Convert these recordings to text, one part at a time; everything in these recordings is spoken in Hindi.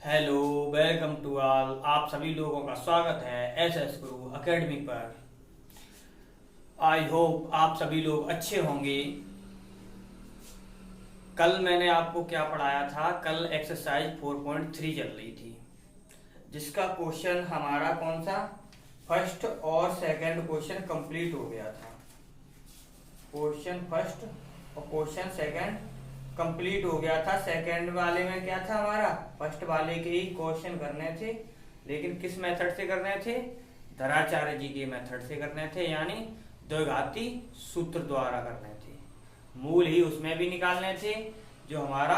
Hello, welcome to all. आप सभी लोगों का स्वागत है एस एस गुरु अकेडमी पर। आई होप आप सभी लोग अच्छे होंगे। कल मैंने आपको क्या पढ़ाया था? कल एक्सरसाइज 4.3 चल रही थी, जिसका क्वेश्चन हमारा कौन सा? फर्स्ट और सेकंड क्वेश्चन कंप्लीट हो गया था। क्वेश्चन फर्स्ट और क्वेश्चन सेकंड कंप्लीट हो गया था। सेकंड वाले में क्या था हमारा? फर्स्ट वाले के ही क्वेश्चन करने थे, लेकिन किस मेथड से करने थे? धराचार्य जी के मेथड से करने थे, यानी द्विघाती सूत्र द्वारा करने थे। मूल ही उसमें भी निकालने थे। जो हमारा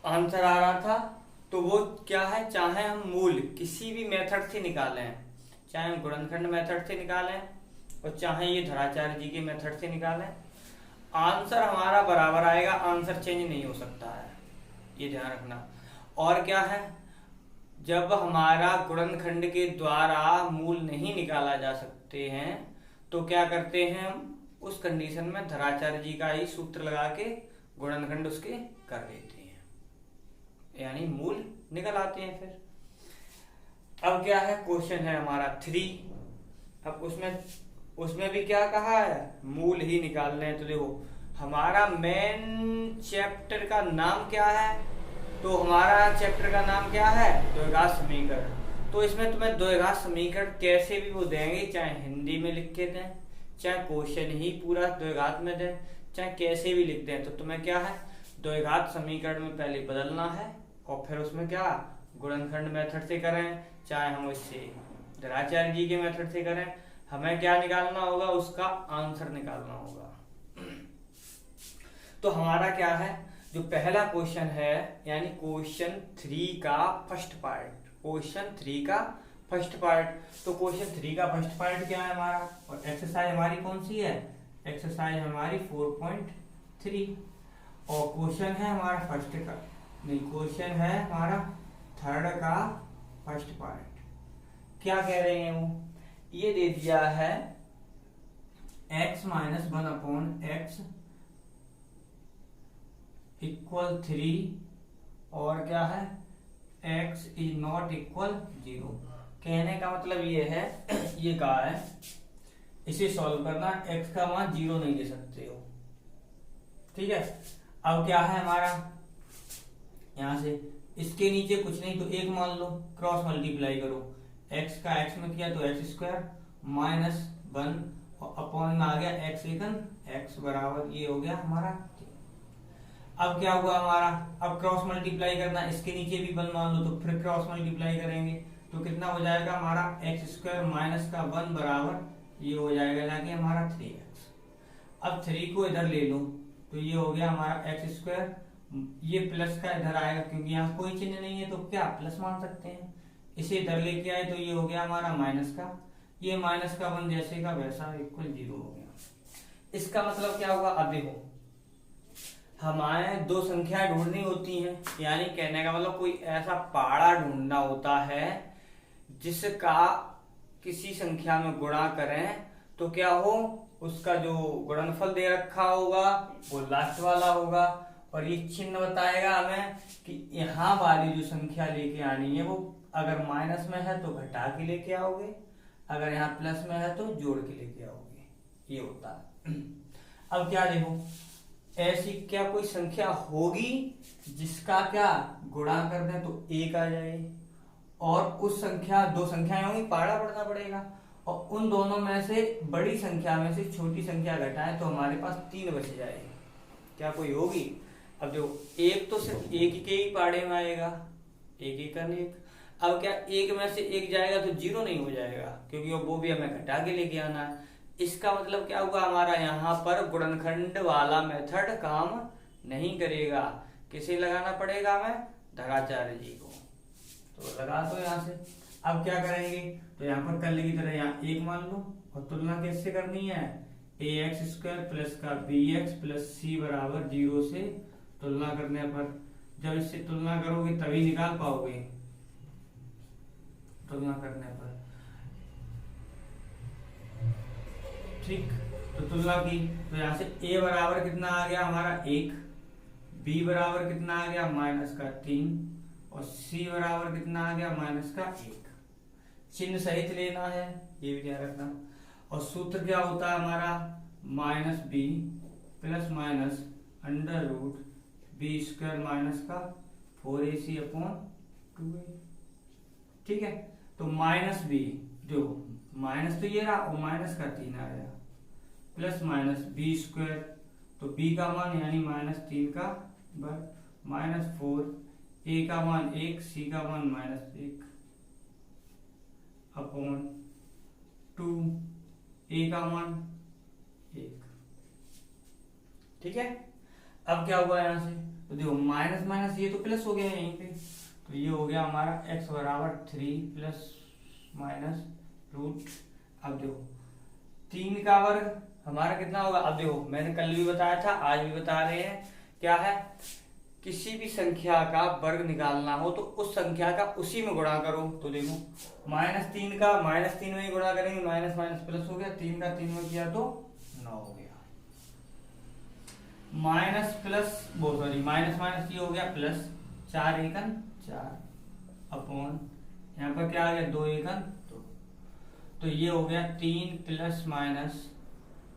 आंसर आ रहा था तो वो क्या है, चाहे हम मूल किसी भी मेथड से निकालें, चाहे हम गुणनखंड मेथड से निकालें और चाहे ये धराचार्य जी के मेथड से निकालें, आंसर हमारा बराबर आएगा। आंसर चेंज नहीं हो सकता है, ये ध्यान रखना। और क्या है, जब हमारा गुणनखंड के द्वारा मूल नहीं निकाला जा सकते हैं तो क्या करते हैं हम? उस कंडीशन में धराचार्य जी का ही सूत्र लगा के गुणनखंड उसके कर देते हैं, यानी मूल निकल आते हैं। फिर अब क्या है, क्वेश्चन है हमारा 3। अब उसमें भी क्या कहा है? मूल ही निकालने हैं। तो देखो, हमारा मेन चैप्टर का नाम क्या है? तो हमारा चैप्टर का नाम क्या है? द्विघात समीकरण। तो इसमें तुम्हें द्विघात समीकरण कैसे भी वो देंगे, चाहे हिंदी में लिख के दें, चाहे क्वेश्चन ही पूरा द्विघात में दें, चाहे कैसे भी लिख दें, तो तुम्हें क्या है, द्विघात समीकरण में पहले बदलना है और फिर उसमें क्या, गुणनखंड मेथड से करें, चाहे हम इससे धराचार्य जी के मेथड से करें, हमें क्या निकालना होगा? उसका आंसर निकालना होगा। तो हमारा क्या है, जो पहला क्वेश्चन है, यानी क्वेश्चन 3 का फर्स्ट पार्ट, क्वेश्चन 3 का फर्स्ट पार्ट। तो क्वेश्चन 3 का फर्स्ट पार्ट क्या है हमारा? और एक्सरसाइज हमारी कौन सी है? एक्सरसाइज हमारी 4.3। और क्वेश्चन है हमारा फर्स्ट का, नहीं, क्वेश्चन है हमारा थर्ड का फर्स्ट पार्ट। क्या कह रहे हैं वो? ये दे दिया है x - 1/x इक्वल 3 और क्या है, x इज नॉट इक्वल 0। कहने का मतलब ये है, ये कहा है इसे सॉल्व करना, x का मान 0 नहीं ले सकते हो, ठीक है। अब क्या है हमारा, यहां से इसके नीचे कुछ नहीं तो 1 मान लो, क्रॉस मल्टीप्लाई करो, x का x में किया तो x स्क्वायर माइनस 1 और अपॉन में आ गया x एकन x बराबर, ये हो गया हमारा। अब क्या हुआ हमारा, अब क्रॉस मल्टीप्लाई करना, इसके नीचे भी 1 मान लो तो फिर क्रॉस मल्टीप्लाई करेंगे तो कितना हो जाएगा हमारा, x स्क्वायर माइनस का 1 बराबर ये हो जाएगा जाके हमारा 3x। अब 3 को इधर ले लो तो ये हो गया हमारा x स्क्वायर, ये प्लस का इधर आएगा क्योंकि यहाँ कोई चिन्ह नहीं है तो क्या प्लस मान सकते हैं। इसे इधर लेके आए तो ये हो गया हमारा माइनस का, ये माइनस का 1 जैसे का वैसा इक्वल 0 हो गया। इसका मतलब क्या हुआ? अब देखो, हमारे दो संख्या ढूंढनी होती हैं, यानी कहने का मतलब कोई ऐसा पहाड़ा ढूंढना होता है जिसका किसी संख्या में गुणा करें तो क्या हो, उसका जो गुणनफल दे रखा होगा वो लास्ट वाला होगा, और ये चिन्ह बताएगा हमें कि यहाँ वाली जो संख्या लेके आनी है वो अगर माइनस में है तो घटा के लेके आओगे, अगर यहाँ प्लस में है तो जोड़ के लेके आओगे, ये होता है। अब क्या देखो, ऐसी क्या कोई संख्या होगी जिसका क्या गुणा कर दें तो 1 आ जाए, और उस संख्या, दो संख्याएं होंगी, पहाड़ा पढ़ना पड़ेगा, और उन दोनों में से बड़ी संख्या में से छोटी संख्या घटाएं तो हमारे पास 3 बच जाए, क्या कोई होगी? अब जो एक तो सिर्फ एक के ही पहाड़े में आएगा, एक एकन एक। अब क्या एक में से एक जाएगा तो 0 नहीं हो जाएगा क्योंकि वो भी हमें घटा के लेके आना है। इसका मतलब क्या हुआ हमारा, यहाँ पर गुणनखंड वाला मेथड काम नहीं करेगा, किसे लगाना पड़ेगा हमें? धराचार्य जी को। तो लगा दो यहाँ से। अब क्या करेंगे, तो यहाँ पर कल की तरह यहाँ 1 मान लो, और तुलना कैसे करनी है, ax स्क्वायर प्लस का bx प्लस c बराबर 0 से तुलना करने पर, जब इससे तुलना करोगे तभी निकाल पाओगे, तुलना करने पर, ठीक। तो तुलना की तो यहाँ से a बराबर कितना आ गया हमारा 1, b बराबर कितना आ गया -3 और c बराबर कितना आ गया -1। चिन्ह सहित लेना है, ये भी ध्यान रखना। और सूत्र क्या होता है हमारा -b plus minus under root b² - 4ac/2a। ठीक है, तो -b जो माइनस तो ये रहा और -3 आ गया प्लस माइनस b², तो b का मान यानी -3 का वर्ग -4, a का मान 1, c का मान -1 अपॉन 2, a का मान 1। ठीक है, अब क्या हुआ यहाँ से, तो देखो माइनस माइनस ये तो प्लस हो गया यहीं पे, तो ये हो गया हमारा x बराबर 3 प्लस माइनस रूट। अब देखो 3 का वर्ग हमारा कितना होगा, अब देखो मैंने कल भी बताया था आज भी बता रहे हैं, क्या है किसी भी संख्या का वर्ग निकालना हो तो उस संख्या का उसी में गुणा करो। तो देखो -3 का -3 में ही गुणा करेंगे, माइनस माइनस प्लस हो गया, 3 का 3 में किया तो 9 हो गया। माइनस प्लस वो सॉरी माइनस माइनस ये हो गया प्लस, 4 एकन 4 अपॉन यहाँ पर क्या आ गया 2 एकन 2, तो ये हो गया 3 प्लस माइनस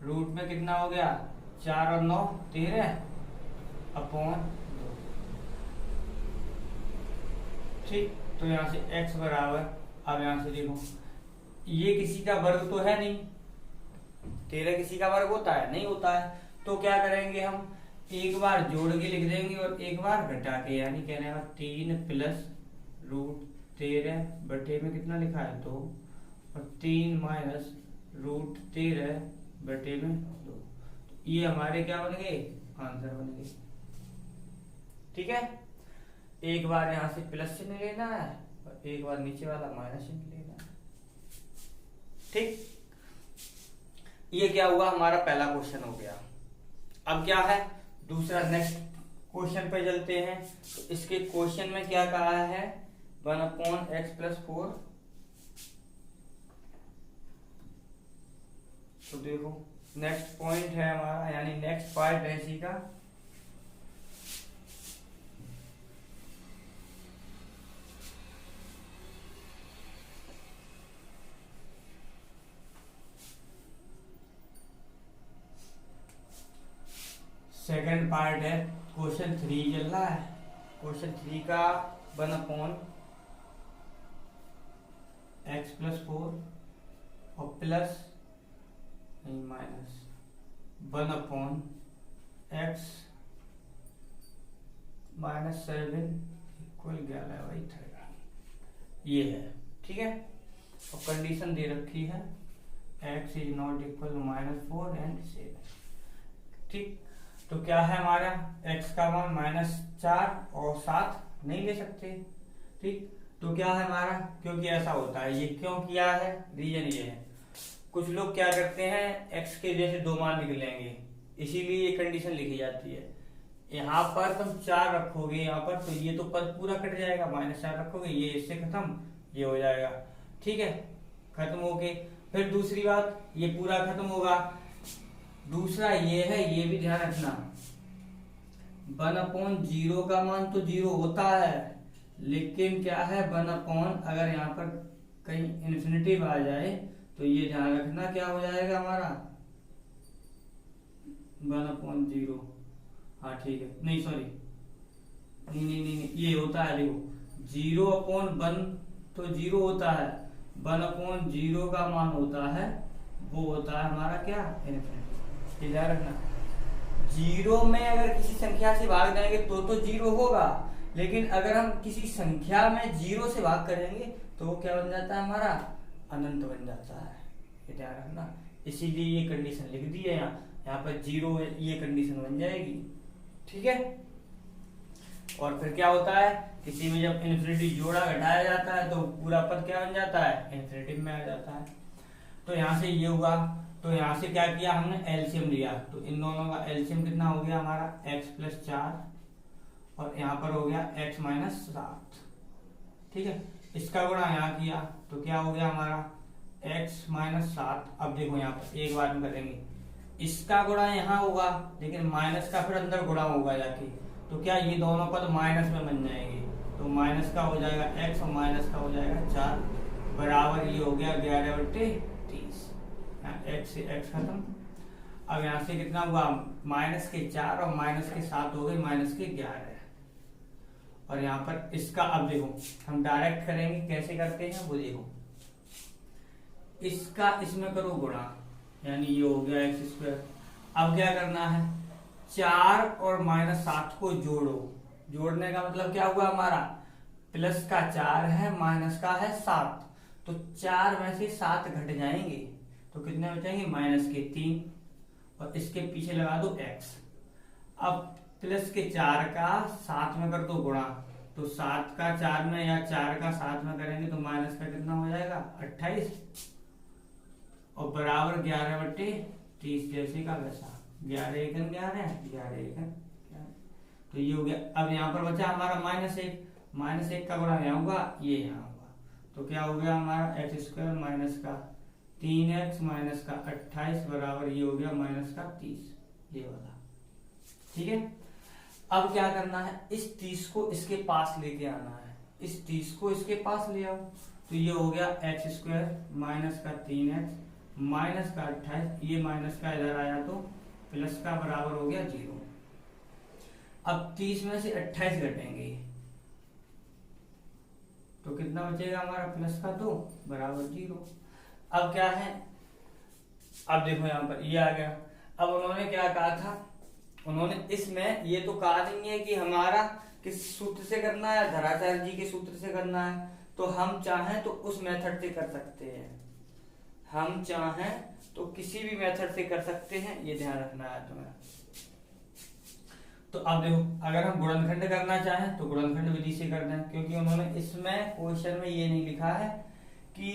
रूट में कितना हो गया 4 और 9 13 अपॉन 2। ठीक, तो यहाँ से x बराबर, अब यहाँ से देखो ये किसी का वर्ग तो है नहीं, 13 किसी का वर्ग होता है नहीं होता है, तो क्या करेंगे हम एक बार जोड़ के लिख देंगे और एक बार घटा के, यानी कहने का 3 प्लस रूट 13 बटे में कितना लिखा है 2 और 3 माइनस रूट 13 बटे में 2, ये हमारे क्या बन गए आंसर बन गए। ठीक है, एक बार यहाँ से प्लस चिन्ह लेना है और एक बार नीचे वाला माइनस चिन्ह लेना है। ठीक, ये क्या हुआ हमारा पहला क्वेश्चन हो गया। अब क्या है दूसरा, नेक्स्ट क्वेश्चन पे चलते हैं। तो इसके क्वेश्चन में क्या कहा है 1/x+4। तो देखो नेक्स्ट पॉइंट है हमारा, यानी नेक्स्ट पार्ट है इसी का। सेकंड पार्ट है, क्वेश्चन 3 चल रहा है। क्वेश्चन 3 का 1/x+4 और प्लस माइनस 1/x - 7 इक्वल 11/30 ये है। ठीक है, और कंडीशन दे रखी है x ≠ -4 एंड 7। ठीक, तो क्या है हमारा x का मान -4 और 7 नहीं ले सकते। ठीक, तो क्या है हमारा, क्योंकि ऐसा होता है, ये क्यों किया है रीजन ये है, कुछ लोग क्या करते हैं x के जैसे 2 मान निकलेंगे, इसीलिए ये कंडीशन लिखी जाती है। यहाँ पर तुम 4 रखोगे यहाँ पर, तो ये तो पद पूरा कट जाएगा, -4 रखोगे ये इससे खत्म, ये हो जाएगा। ठीक है, खत्म होके फिर दूसरी बात ये पूरा खत्म होगा। दूसरा ये है, ये भी ध्यान रखना 1/0 का मान तो 0 होता है, लेकिन क्या है 1/ अगर यहाँ पर कहीं इन्फिनिटिव आ जाए तो ये ध्यान रखना क्या हो जाएगा हमारा 1/0। हाँ ठीक है, नहीं सॉरी नहीं ये होता है, देखो 0/1 तो 0 होता है, 1/0 का मान होता है वो होता है हमारा क्या इन्फिनिटी। ध्यान रखना 0 में अगर किसी संख्या से भाग देंगे तो 0 होगा, लेकिन अगर हम किसी संख्या में 0 से भाग करेंगे तो वो क्या बन जाता है हमारा अनंत बन जाता है। ये ध्यान रखना, इसीलिए ये कंडीशन लिख दी है यहाँ पर 0 ये कंडीशन बन जाएगी। ठीक है, और फिर क्या होता है किसी में जब इन्फिनिटी जोड़ा घटाया जाता है तो पूरा पद क्या बन जाता है इन्फिनिटी में आ जाता है। तो यहाँ से ये हुआ, तो यहाँ से क्या किया हमने एलसीएम लिया, तो इन दोनों का एलसीएम कितना हो गया हमारा x+4 और यहाँ पर हो गया x - 7। ठीक है, इसका गुणा यहाँ किया तो क्या हो गया हमारा x - 7। अब देखो यहाँ पर एक बार में करेंगे, इसका गुणा यहाँ होगा लेकिन माइनस का फिर अंदर गुणा होगा जाके, तो क्या ये दोनों पद माइनस में बन जाएंगे, तो माइनस का हो जाएगा x और माइनस का हो जाएगा 4 बराबर ये हो गया 11/30। x से x खत्म। अब यहाँ से कितना हुआ, माइनस के 4 और माइनस के 7 हो गए माइनस के 11। और यहाँ पर इसका अब देखो हम डायरेक्ट करेंगे, कैसे करते हैं वो देखो। इसका इसमें करो गुणा, यानी ये हो गया x²। अब क्या करना है, 4 और -7 को जोड़ो। जोड़ने का मतलब क्या हुआ हमारा, प्लस का 4 है माइनस का है 7, तो 4 में से 7 घट जाएंगे तो कितने बचेंगे, -3 और इसके पीछे लगा दो x। अब प्लस के 4 का 7 में कर दो गुणा, तो 7 का 4 में या 4 का 7 में करेंगे तो माइनस का कितना हो जाएगा 28 और बराबर 11/30 जैसे का वैसा 11 एकन 11 11 एकन 11। तो ये हो गया। अब यहाँ पर बचा हमारा -1 का गुणा यहाँ होगा, ये यहाँ होगा, तो क्या हो गया हमारा x² माइनस का 3x माइनस का 28 बराबर ये हो गया -30, ये वाला। ठीक है। अब क्या करना है, इस 30 को इसके पास लेके आना है, इस 30 को इसके पास ले आओ, तो ये हो गया x² माइनस का 3x माइनस का 28, ये माइनस का इधर आया तो प्लस का बराबर हो गया 0। अब 30 में से 28 घटेंगे तो कितना बचेगा हमारा, प्लस का 2 बराबर 0। अब क्या है, अब देखो यहाँ पर ये आ गया। अब उन्होंने क्या कहा था, उन्होंने इसमें ये तो कहा नहीं है कि हमारा किस सूत्र से करना है, धराचार्य जी के सूत्र से करना है, तो हम चाहें तो उस मेथड से कर सकते हैं, हम चाहें तो किसी भी मेथड से कर सकते हैं, ये ध्यान रखना है तुम्हें। तो अब देखो, अगर हम गुणनखंड करना चाहें तो गुणनखंड विधि से कर दें, क्योंकि उन्होंने इसमें क्वेश्चन में ये नहीं लिखा है कि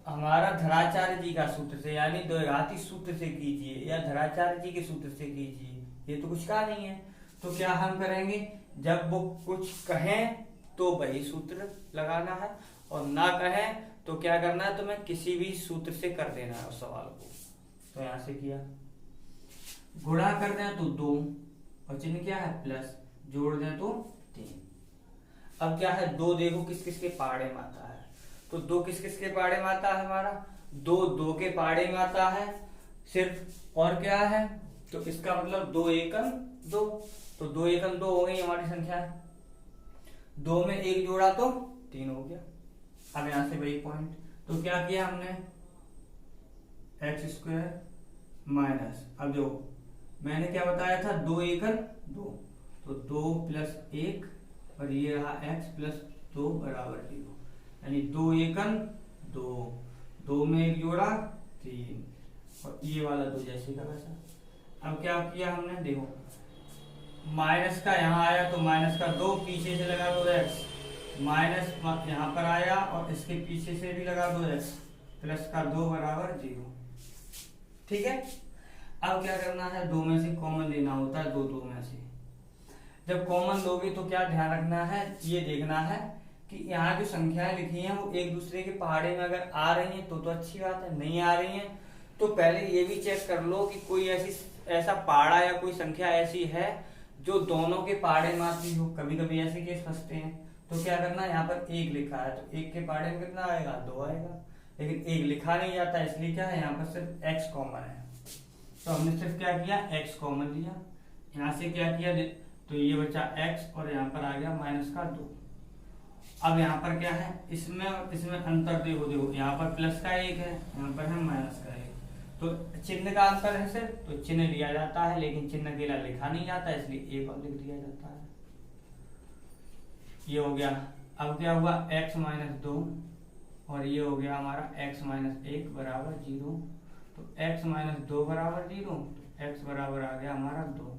हमारा धराचार्य जी का सूत्र से यानी द्विघाती सूत्र से कीजिए या धराचार्य जी के सूत्र से कीजिए, ये तो कुछ कहा नहीं है। तो क्या हम करेंगे, जब वो कुछ कहें तो वही सूत्र लगाना है और ना कहें तो क्या करना है, तुम्हें किसी भी सूत्र से कर देना है उस सवाल को। तो यहां से किया, गुणा कर दें तो 2 और चिन्ह क्या है प्लस, जोड़ दें तो 3। अब क्या है, 2 देखो किस किस के पाड़े में आता है, तो 2 किस किस के पाड़े में आता है हमारा, 2 के पाड़े में आता है सिर्फ, और क्या है, तो इसका मतलब 2 एकम 2, तो 2 एकम 2 हो गई हमारी संख्या, 2 में 1 जोड़ा तो 3 हो गया। अब यहां से वही पॉइंट, तो क्या किया हमने, x² माइनस, अब जो मैंने क्या बताया था, 2 एकम 2, तो 2 + 1 और ये रहा x + 2 बराबर 0, यानी 2 एकम 2, 2 में 1 जोड़ा 3 और ये वाला 2 जैसे का वैसा। अब क्या किया हमने, देखो माइनस का यहाँ आया तो माइनस का 2 पीछे से लगा दो x, माइनस यहाँ पर आया और इसके पीछे से भी लगा दो x, प्लस का 2 बराबर 0। ठीक है। अब क्या करना है, 2 में से कॉमन लेना होता है, 2 में से जब कॉमन लोगे तो क्या ध्यान रखना है, ये देखना है कि यहाँ जो संख्याएं लिखी हैं वो एक दूसरे के पहाड़े में अगर आ रही हैं तो अच्छी बात है, नहीं आ रही हैं तो पहले ये भी चेक कर लो कि कोई ऐसा पहाड़ा या कोई संख्या ऐसी है जो दोनों के पहाड़े में आती हो। कभी कभी ऐसे केस फंसते हैं, तो क्या करना है, यहाँ पर 1 लिखा है तो 1 के पहाड़े में कितना आएगा, 2 आएगा, लेकिन 1 लिखा नहीं जाता, इसलिए क्या है, यहाँ पर सिर्फ x कॉमन है, तो हमने सिर्फ क्या किया, x कॉमन लिया। यहाँ से क्या किया, तो ये बचा x और यहाँ पर आ गया -2। अब यहाँ पर क्या है, इसमें अंतर देखो, यहाँ पर प्लस का 1 है, यहाँ पर है माइनस का 1, तो चिन्ह का अंतर है सिर्फ, तो चिन्ह लिया जाता है, लेकिन चिन्ह अकेला लिखा नहीं जाता, इसलिए 1 और लिख दिया जाता है। ये हो गया। अब क्या हुआ, x - 2 और ये हो गया हमारा x - 1 बराबर 0, तो x - 2 बराबर 0, तो x बराबर आ गया हमारा 2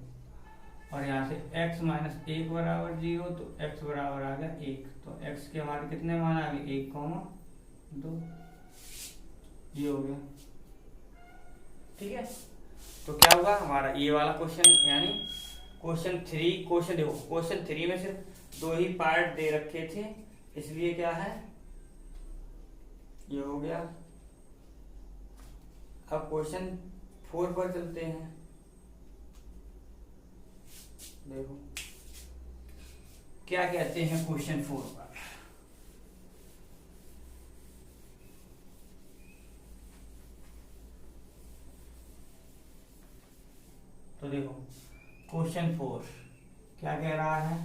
और यहाँ से x - 1 बराबर 0, तो x बराबर आ गया 1, तो x के हमारे कितने मान आ गए, 1, 2, ये हो गया। ठीक है। तो क्या हुआ हमारा ये वाला क्वेश्चन, यानी क्वेश्चन 3, देखो क्वेश्चन 3 में सिर्फ 2 ही पार्ट दे रखे थे, इसलिए क्या है, ये हो गया। अब क्वेश्चन 4 पर चलते हैं। देखो क्या कहते हैं क्वेश्चन 4 पर। तो देखो क्वेश्चन 4 क्या कह रहा है,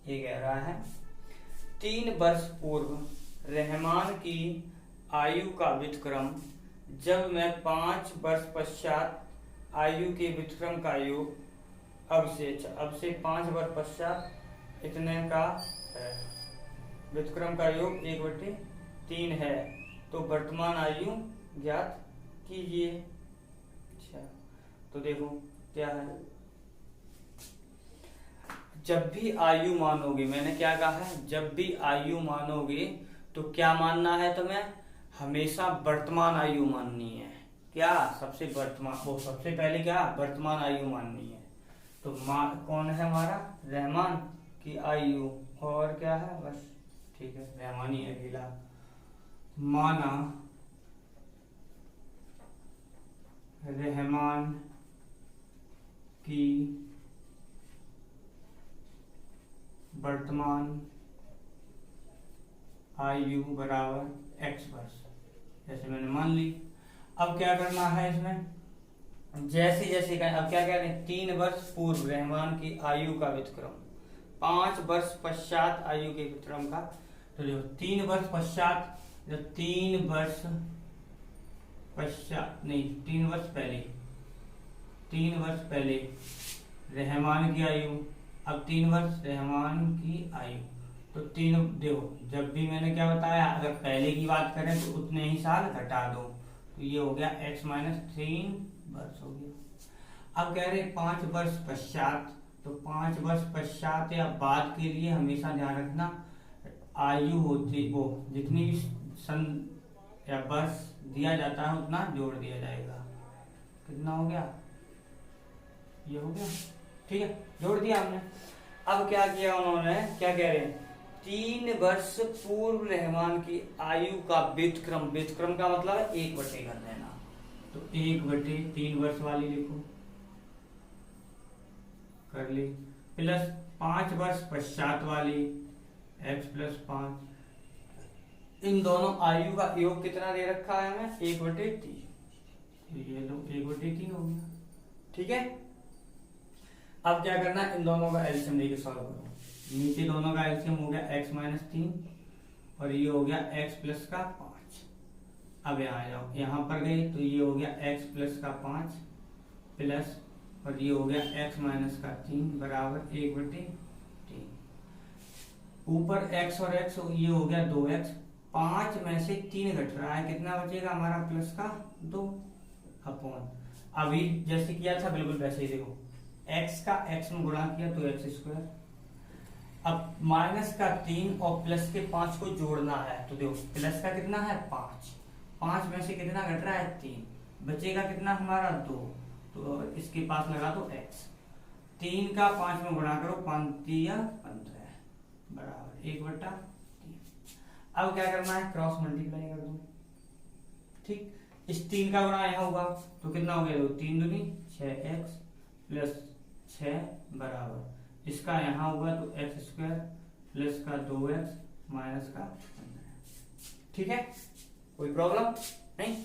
ये कह रहा है 3 वर्ष पूर्व रहमान की आयु का व्युत्क्रम जब मैं 5 वर्ष पश्चात आयु के व्युत्क्रम का योग अब से 5 वर्ष पश्चात इतने का है, व्युत्क्रम का योग 1/3 है, तो वर्तमान आयु ज्ञात कीजिए। अच्छा तो देखो क्या है, जब भी आयु मानोगे, मैंने क्या कहा है, जब भी आयु मानोगे तो क्या मानना है तुम्हें, हमेशा वर्तमान आयु माननी है। क्या सबसे पहले क्या वर्तमान आयु माननी है। तो कौन है हमारा, रहमान की आयु, और क्या है बस ठीक है रहमान ही अकेला। माना रहमान की वर्तमान आयु बराबर x वर्ष, जैसे मैंने मान ली। अब क्या करना है इसमें, जैसे जैसे अब क्या कह रहे हैं, 3 वर्ष पूर्व रहमान की आयु का व्युत्क्रम 5 वर्ष पश्चात आयु के व्युत्क्रम का। तो जो 3 वर्ष पश्चात, जब 3 वर्ष पश्चात नहीं 3 वर्ष पहले, 3 वर्ष पहले रहमान की आयु, अब 3 वर्ष रहमान की आयु, तो 3 देखो जब भी मैंने क्या बताया, अगर पहले की बात करें तो उतने ही साल घटा दो, तो ये हो गया x - 3 वर्ष हो गया। अब कह रहे 5 वर्ष पश्चात, तो 5 वर्ष पश्चात या बाद के लिए हमेशा ध्यान रखना आयु होती वो जितनी भी सन या वर्ष दिया जाता है उतना जोड़ दिया जाएगा। कितना हो गया, ये हो गया ठीक है, जोड़ दिया हमने। अब क्या किया उन्होंने, क्या कह रहे हैं, 3 वर्ष पूर्व रहमान की आयु का व्युत्क्रम, व्युत्क्रम का मतलब 1/3 कर देना, तो 1/3 वर्ष वाली लिखो, कर ली, प्लस 5 वर्ष पश्चात वाली x + 5, इन दोनों आयु का योग कितना दे रखा है हमें, 1/3, तो ये लो 1/3 हो गया ठीक है। अब क्या करना है, इन दोनों का एलसीएम लेके सॉल्व करो। नीचे दोनों का एलसीएम हो गया x - 3 और ये हो गया x + 5। अब यहाँ आ जाओ, यहाँ पर गए तो ये हो गया x + 5 प्लस, और ये हो गया x - 3 बराबर 1/3। ऊपर x और x, ये हो गया 2x, 5 में से 3 घट रहा है, कितना बचेगा हमारा प्लस का 2 अपॉन, अभी जैसे किया था बिल्कुल वैसे ही देखो, x का x में गुणा किया तो x², अब माइनस का 3 और प्लस के 5 को जोड़ना है, तो देखो प्लस का कितना है 5, 5 में से कितना घट रहा है 3, बचेगा कितना हमारा 2, तो इसके पास लगा दो x, 3 का 5 में गुणा करो, 5 × 3 = 15 बराबर 1/3। अब क्या करना है, क्रॉस मल्टीप्लाई कर दो ठीक, इस 3 का गुणा यहाँ होगा तो कितना हो गया, 3 दूनी 6x + 6 बराबर, इसका यहाँ होगा तो x² प्लस का 2x माइनस का 15, ठीक है, कोई प्रॉब्लम नहीं।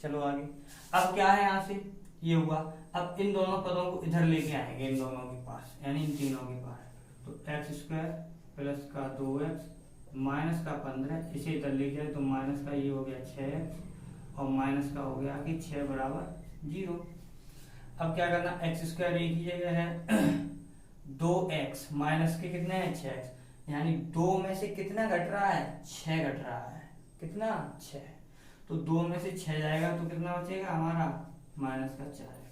चलो आगे, अब क्या है, यहाँ से ये हुआ, अब इन दोनों पदों को इधर लेके आएंगे, इन दोनों के पास यानी इन तीनों के पास, तो x² प्लस का 2x माइनस का 15, इसे इधर लेके आए तो माइनस का ये हो गया 6x और माइनस का हो गया कि 6 बराबर 0। अब क्या करना, x² एक ही जगह है, 2x माइनस के कितने हैं 6x, यानी 2 में से कितना घट रहा है 6 घट रहा है, कितना 6, तो 2 में से 6 जाएगा तो कितना बचेगा हमारा माइनस का 4x।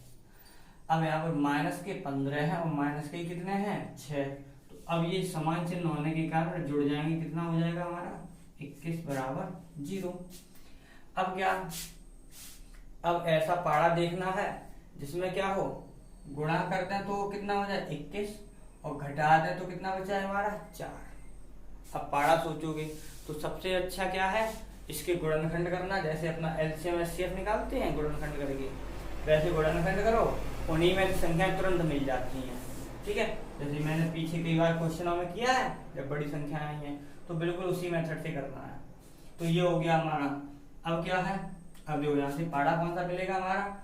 अब यहाँ पर माइनस के 15 है और माइनस के कितने हैं 6, तो अब ये समान चिन्ह होने के कारण जुड़ जाएंगे, कितना हो जाएगा हमारा 21 बराबर 0। अब क्या, अब ऐसा पारा देखना है जिसमें क्या हो, गुणा करते हैं तो कितना हो जाए 21 और घटाते हैं तो कितना बचा है हमारा 4। अब पारा सोचोगे तो सबसे अच्छा क्या है, इसके गुणनखंड करना, जैसे अपना एलसीएम एचसीएफ निकालते हैं गुणनखंड करके, वैसे गुणनखंड करो, उन्हीं में संख्या तुरंत मिल जाती हैं, ठीक है। जैसे मैंने पीछे कई बार क्वेश्चनों में किया है, जब बड़ी संख्याएं आई हैं तो बिल्कुल उसी मेथड से करना है। तो ये हो गया हमारा। अब क्या है, अब जो यहाँ से पाड़ा कौन सा मिलेगा हमारा,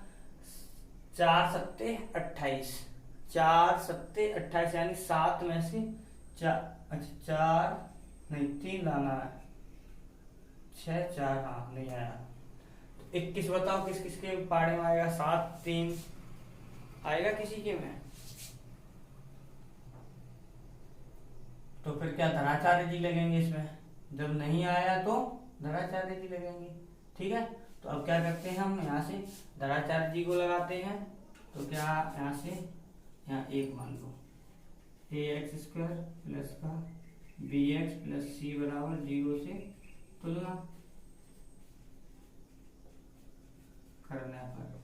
4 सत्ते 28, 4 सत्ते 28 यानी 7 में से 4, अच्छा 4 नहीं 3 लाना है, 6 4 हाँ नहीं आया। 21 बताओ किस किस के पाड़े में आएगा, 7 3 आएगा किसी के में, तो फिर क्या धनाचार्य जी लगेंगे इसमें, जब नहीं आया तो धनाचार्य जी लगेंगे। ठीक है, तो अब क्या करते हैं हम यहाँ से धनाचार्य जी को लगाते हैं। तो क्या यहाँ से यहाँ 1 मान लो, ax स्क्वायर प्लस का bx प्लस c बराबर 0 से तुलना करने पर।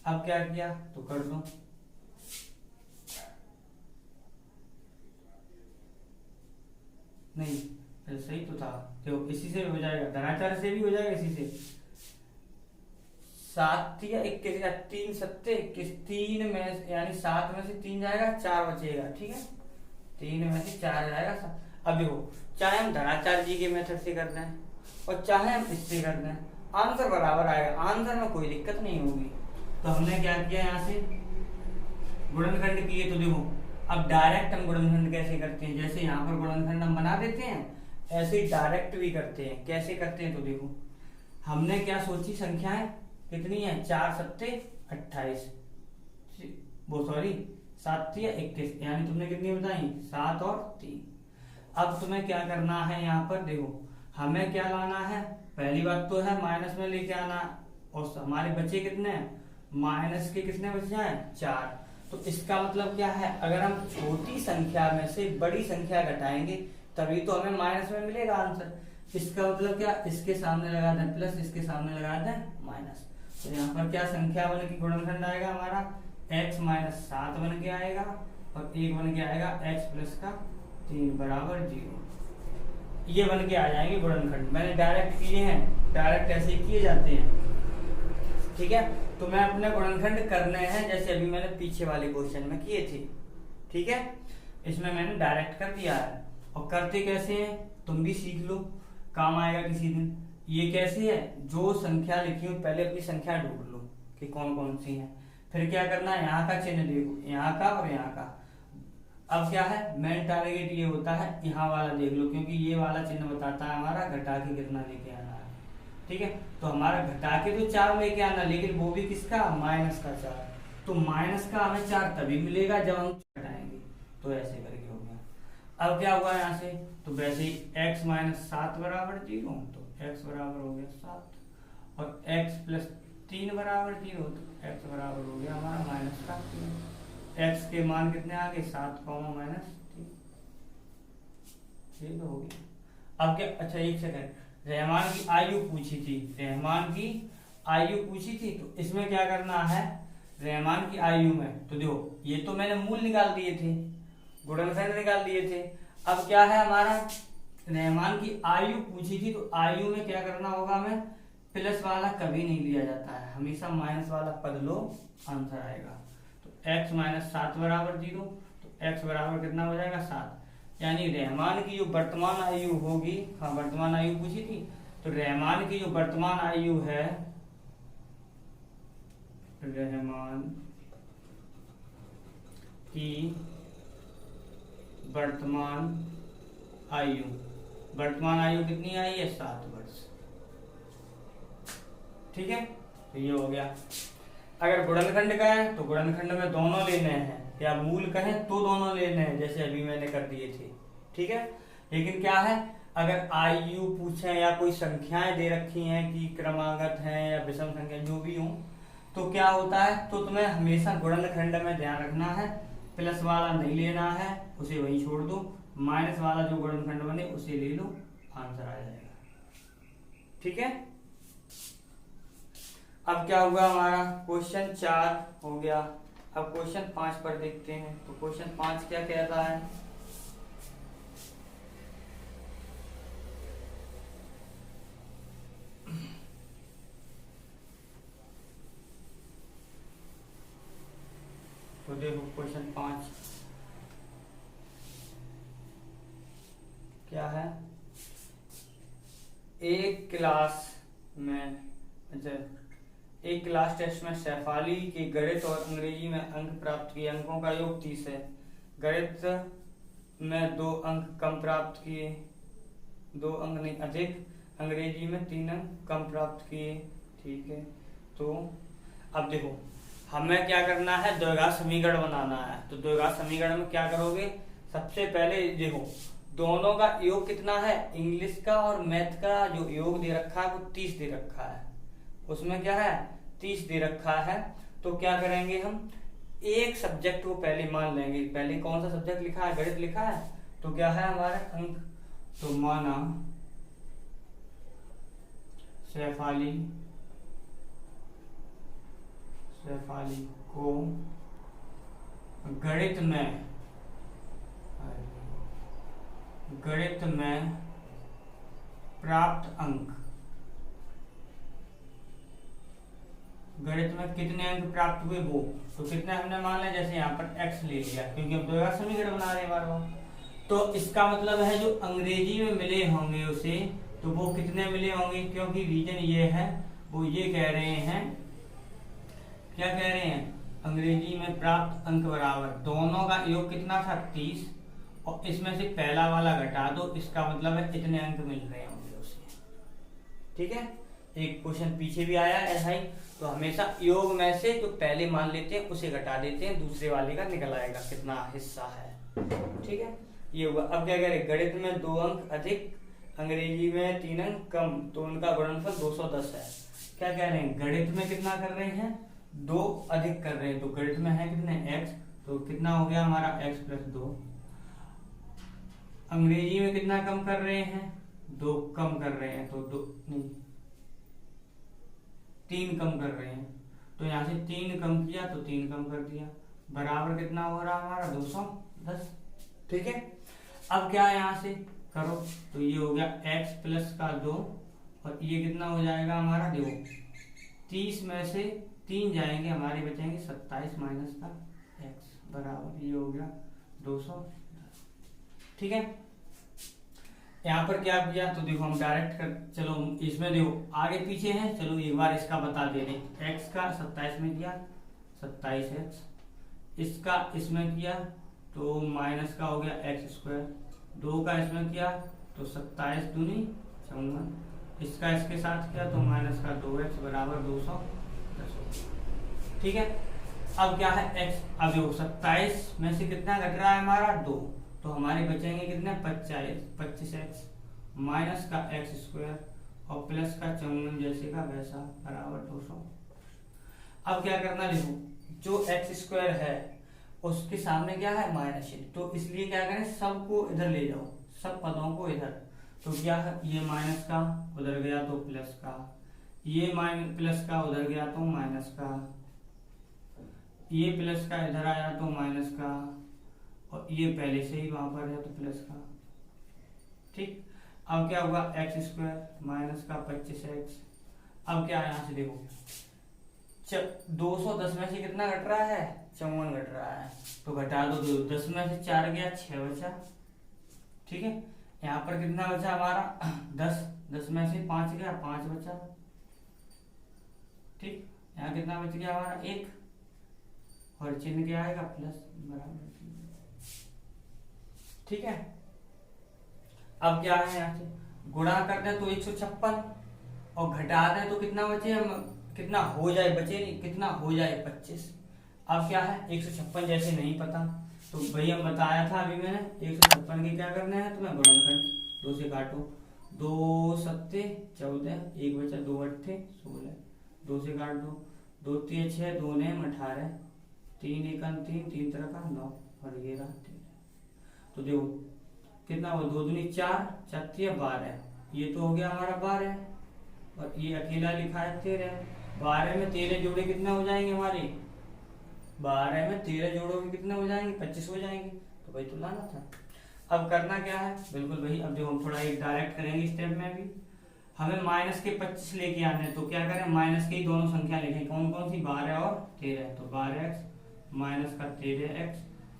अब क्या किया तो कर दो, नहीं सही तो था, तो इसी से हो जाएगा, धनाचार्य से भी हो जाएगा इसी से। 7 या 21 या 3 सत्ते 21, 3 में यानी 7 में से 3 जाएगा, 4 बचेगा। ठीक है, 3 में से 4 जाएगा। अब देखो, चाहे हम धनाचार्य जी के मेथड से कर दें और चाहे हम इससे कर दें, आंसर बराबर आएगा, आंसर में कोई दिक्कत नहीं होगी। तो हमने क्या किया, यहाँ से गुणनखंड किए। तो देखो अब डायरेक्ट हम गुणनखंड कैसे करते हैं, जैसे यहाँ पर गुणनखंड हम बना देते हैं ऐसे ही डायरेक्ट भी करते हैं। कैसे करते हैं, तो देखो हमने क्या सोची, संख्याएं कितनी है, 4 सत्ते 28, वो सॉरी 7 या 21, यानी तुमने कितनी बताई, 7 और 3। अब तुम्हें क्या करना है, यहाँ पर देखो हमें क्या लाना है, पहली बात तो है माइनस में लेके आना, और हमारे बचे कितने हैं, माइनस के कितने बच जाए, 4। तो इसका मतलब क्या है, अगर हम छोटी संख्या में से बड़ी संख्या घटाएंगे तभी तो हमें माइनस में मिलेगा आंसर। इसका मतलब क्या, इसके सामने लगा दें प्लस, इसके सामने लगा दें माइनस। तो यहाँ पर क्या संख्या बन के गुणनखंड आएगा हमारा, x माइनस 7 बन के आएगा, और 1 बन के आएगा x प्लस का 3 बराबर 0। ये बन के आ जाएंगे गुणनखंड। मैंने डायरेक्ट किए हैं, डायरेक्ट ऐसे ही किए जाते हैं। ठीक है, तो मैं अपने गुणनखंड करने हैं जैसे अभी मैंने पीछे वाले क्वेश्चन में किए थे। ठीक है, इसमें मैंने डायरेक्ट कर दिया है। और करते कैसे हैं तुम भी सीख लो, काम आएगा किसी दिन। ये कैसे है, जो संख्या लिखी हो पहले अपनी संख्या ढूंढ लो कि कौन कौन सी है, फिर क्या करना है, यहाँ का चिन्ह देखो, यहाँ का और यहाँ का। अब क्या है, मेन टारगेट ये होता है यहाँ वाला देख लो, क्योंकि ये वाला चिन्ह बताता है हमारा घटा के कितना लेके आना है। ठीक है, तो हमारा घटा के तो 4 लेके आना, लेकिन वो भी किसका, माइनस का 4। तो माइनस का हमें 4 तभी मिलेगा जब हम घटाएंगे। तो ऐसे करके हो गया। अब क्या हुआ यहाँ से, तो वैसे ही x माइनस 7 बराबर 0, तो x बराबर हो गया 7, और x प्लस 3 बराबर 0, तो x बराबर हो गया हमारा माइनस का 3। x के मान कितने आ गए, 7 माइनस 3। ठीक हो गया। अब क्या, अच्छा एक सेकंड, रहमान की आयु पूछी थी, रहमान की आयु पूछी थी, तो इसमें क्या करना है, रहमान की आयु में तो देखो ये तो मैंने मूल निकाल दिए थे, गुणनखंड निकाल दिए थे। अब क्या है हमारा, रहमान की आयु पूछी थी, तो आयु में क्या करना होगा हमें, प्लस वाला कभी नहीं लिया जाता है, हमेशा माइनस वाला पद लो, आंसर आएगा। तो x माइनस 7 बराबर 0, तो x बराबर कितना हो जाएगा 7। यानी रहमान की जो वर्तमान आयु होगी, हाँ वर्तमान आयु पूछी थी, तो रहमान की जो वर्तमान आयु है, रहमान की वर्तमान आयु कितनी आई है, 7 वर्ष। ठीक है, तो ये हो गया। अगर गुणनखंड का है तो गुणनखंड में दोनों लेने हैं, या मूल कहें तो दोनों लेने हैं, जैसे अभी मैंने कर दिए थे। ठीक है, लेकिन क्या है, अगर आयु पूछे या कोई संख्याएं दे रखी हैं कि क्रमागत हैं या विषम संख्या जो भी हो, तो क्या होता है, तो तुम्हें हमेशा गुणनखंड में ध्यान रखना है, प्लस वाला नहीं लेना है, उसे वहीं छोड़ दो, माइनस वाला जो गुणनखंड बने उसे ले लो, आंसर आ जाएगा। ठीक है, अब क्या होगा हमारा, क्वेश्चन 4 हो गया। अब क्वेश्चन 5 पर देखते हैं। तो क्वेश्चन 5 क्या कहता है, तो देखो क्या है, एक क्लास में, अच्छा, एक क्लास टेस्ट में शेफाली के गणित और अंग्रेजी में अंक प्राप्त किए, अंकों का योग 30 है। गणित में 2 अंक कम प्राप्त किए, 2 अंक नहीं अधिक, अंग्रेजी में 3 अंक कम प्राप्त किए। ठीक है, तो अब देखो हमें क्या करना है, द्विघात समीकरण बनाना है। तो द्विघात समीकरण में क्या करोगे, सबसे पहले देखो दोनों का योग कितना है, इंग्लिश का और मैथ का जो योग दे रखा है वो 30 दे रखा है, उसमें क्या है 30 दे रखा है। तो क्या करेंगे हम, एक सब्जेक्ट को पहले मान लेंगे। पहले कौन सा सब्जेक्ट लिखा है, गणित लिखा है, तो क्या है हमारे अंक, तो माना शेफाली को गणित में प्राप्त अंक, गणित में कितने अंक प्राप्त हुए वो, तो कितने हमने मान लिया, जैसे यहाँ पर x ले लिया क्योंकि हम द्विघात समीकरण बना रहे हैं बार बार। तो इसका मतलब है जो अंग्रेजी में मिले होंगे उसे, तो वो कितने मिले होंगे, क्योंकि रीजन ये है, वो ये कह रहे हैं, क्या कह रहे हैं, अंग्रेजी में प्राप्त अंक बराबर दोनों का योग कितना था 30, और इसमें से पहला वाला घटा दो, इसका मतलब है इतने अंक मिल रहे होंगे उसे। ठीक है, एक क्वेश्चन पीछे भी आया ऐसा ही। तो हमेशा योग में से जो पहले मान लेते हैं उसे घटा देते हैं, दूसरे वाले का निकल आएगा कितना हिस्सा है। ठीक है, ये हुआ। अब क्या कह रहे हैं, गणित में 2 अंक अधिक, अंग्रेजी में 3 अंक कम, तो उनका गुणनफल 210 है। क्या कह रहे हैं, गणित में कितना कर रहे हैं, 2 अधिक कर रहे हैं, तो गणित में है कितने x, तो कितना हो गया हमारा x + 2। अंग्रेजी में कितना कम कर रहे हैं, 2 कम कर रहे हैं, तो 2 नहीं 3 कम कर रहे हैं, तो यहाँ से 3 कम किया तो 3 कम कर दिया, बराबर कितना हो रहा हमारा 210। ठीक है, अब क्या यहाँ से करो, तो ये हो गया x + 2, और ये कितना हो जाएगा हमारा, देखो 30 में से 3 जाएंगे, हमारे बचेंगे 27 - का x, बराबर ये हो गया 210। ठीक है, यहाँ पर क्या किया, तो देखो हम डायरेक्ट कर, चलो इसमें देखो आगे पीछे है, चलो एक बार इसका बता दे रहे, x का 27 में किया 27x, इसका इसमें किया तो माइनस का हो गया x², 2 का इसमें किया तो 27 दूनी 54, इसका इसके साथ किया तो माइनस का 2x बराबर 210। ठीक है, अब क्या है x, अब देखो 27 में से कितना घट रहा है हमारा 2, तो हमारे बचेंगे कितने 25x माइनस का x² और प्लस का 54 जैसे का वैसा बराबर 200। अब क्या करना, देखो जो x² है उसके सामने क्या है माइनस, तो इसलिए क्या करें, सबको इधर ले जाओ, सब पदों को इधर, तो क्या है ये माइनस का उधर गया तो प्लस का, ये प्लस का उधर गया तो माइनस का, ये प्लस का इधर आया तो माइनस का, और ये पहले से ही वहां पर है तो प्लस का। ठीक, अब क्या होगा x² माइनस का 25x। अब क्या यहाँ से देखो 210 में से कितना घट रहा है 54 घट रहा है, तो घटा दो, 10 में से 4 गया 6 बचा। ठीक है, यहाँ पर कितना बचा हमारा 10 में से 5 गया 5 बचा। ठीक, यहाँ कितना बच गया हमारा 1, और चिन्ह क्या आएगा प्लस बराबर। ठीक है, अब क्या है, यहाँ से गुणा कर दे तो 156, और घटा दे तो कितना बचे, कितना हो जाए, बचे नहीं, कितना हो जाए 25। अब क्या है 156 जैसे नहीं पता, तो भाई हम बताया था अभी मैंने, 156 के क्या करना है तुम्हें गुणनखंड, 2 से काटो, 2 7 14, 1 बचा 2 8 16, 2 से काट दो, 2 3 6, 2 9 18, 3 1 3, 3 3 9, और ये रहा 13। तो देखो कितना हुआ, 2 दूनी 4, 4 12, ये तो हो गया हमारा 12, और ये अकेला लिखा है 13। 12 में 13 जोड़े कितने हो जाएंगे हमारे, 12 में 13 जोड़ोगे कितने हो जाएंगे 25 हो जाएंगे, तो भाई तो लाना था। अब करना क्या है, बिल्कुल भाई, अब जो हम थोड़ा एक डायरेक्ट करेंगे स्टेप में भी, हमें माइनस के 25 लेके आने हैं, तो क्या करें माइनस की दोनों संख्या लिखें, कौन कौन सी 12 और 13, तो 12x माइनस का 13x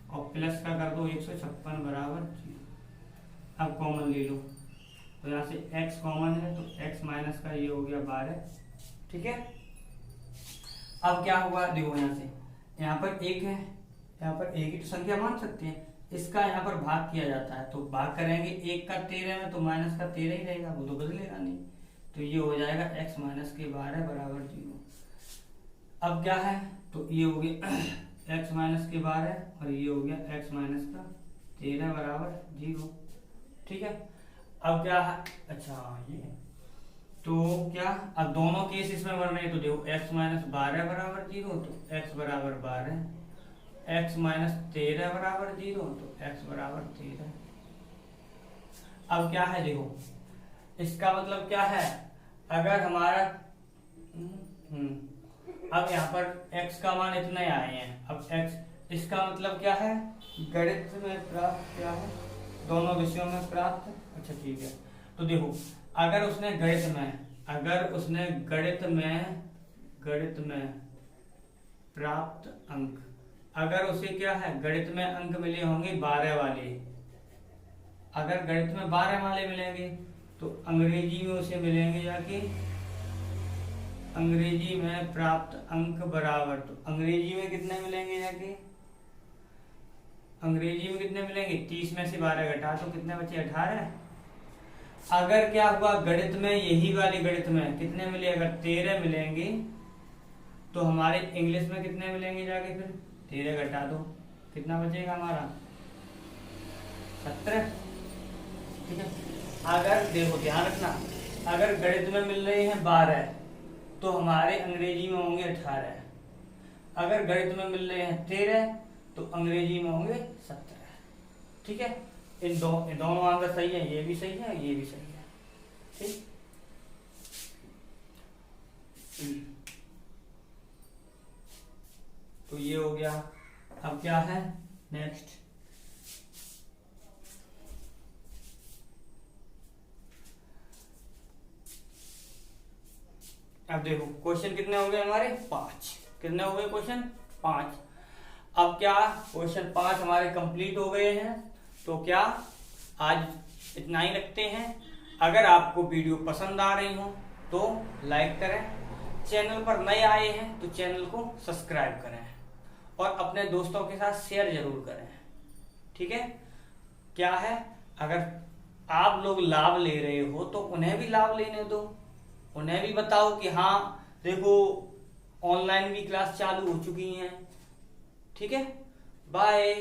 और प्लस का कर दो 156 बराबर 0। अब कॉमन ले लो, तो यहाँ से x कॉमन है तो x माइनस का ये हो गया 12, ठीक है। अब क्या हुआ, देखो यहाँ पर एक है, यहाँ पर एक ही तो संख्या मान सकते हैं, इसका यहाँ पर भाग किया जाता है, तो भाग करेंगे 1 का 13 में तो माइनस का 13 ही रहेगा, वो तो बदलेगा नहीं, तो ये हो जाएगा x माइनस के 12 बराबर 0। अब क्या है, तो ये हो गया x माइनस के 12 और ये हो गया x माइनस का 13 बराबर 0, ठीक है। अब क्या है, अच्छा ये तो क्या, अब दोनों केस इसमें बन रहे हैं, तो देखो x माइनस 12 बराबर 0 तो x बराबर 12, x माइनस 13 बराबर 0 तो x बराबर 13। अब क्या है, देखो इसका मतलब क्या है, अगर हमारा अब यहाँ पर x का मान इतने आए हैं, अब x इसका मतलब क्या है, गणित में प्राप्त क्या है, दोनों विषयों में प्राप्त, अच्छा ठीक है। तो देखो अगर उसने गणित में प्राप्त अंक, अगर उसे क्या है गणित में अंक मिले होंगे 12 वाले, अगर गणित में 12 वाले मिलेंगे तो अंग्रेजी में उसे मिलेंगे जाके, अंग्रेजी में प्राप्त अंक बराबर, तो अंग्रेजी में कितने मिलेंगे जाके, अंग्रेजी में कितने मिलेंगे, 30 में से 12 घटा तो कितने बचे 18। अगर क्या हुआ गणित में, यही वाली गणित में कितने मिले, अगर 13 मिलेंगे तो हमारे इंग्लिश में कितने मिलेंगे जाके, फिर 13 घटा दो कितना बचेगा हमारा 17, ठीक है। अगर देखो ध्यान रखना, अगर गणित में मिल रहे हैं 12 तो हमारे अंग्रेजी में होंगे 18, अगर गणित में मिल रहे हैं 13 तो अंग्रेजी में होंगे 17, ठीक है। इन दोनों आंसर सही है, ये भी सही है, ये भी सही है, ठीक। तो ये हो गया। अब क्या है नेक्स्ट, अब देखो क्वेश्चन कितने हो गए हमारे 5, कितने हो गए क्वेश्चन 5। अब क्या क्वेश्चन 5 हमारे कंप्लीट हो गए हैं, तो क्या आज इतना ही रखते हैं। अगर आपको वीडियो पसंद आ रही हो तो लाइक करें, चैनल पर नए आए हैं तो चैनल को सब्सक्राइब करें और अपने दोस्तों के साथ शेयर जरूर करें, ठीक है। क्या है, अगर आप लोग लाभ ले रहे हो तो उन्हें भी लाभ लेने दो, उन्हें भी बताओ कि हाँ देखो ऑनलाइन भी क्लास चालू हो चुकी हैं, ठीक है। बाय।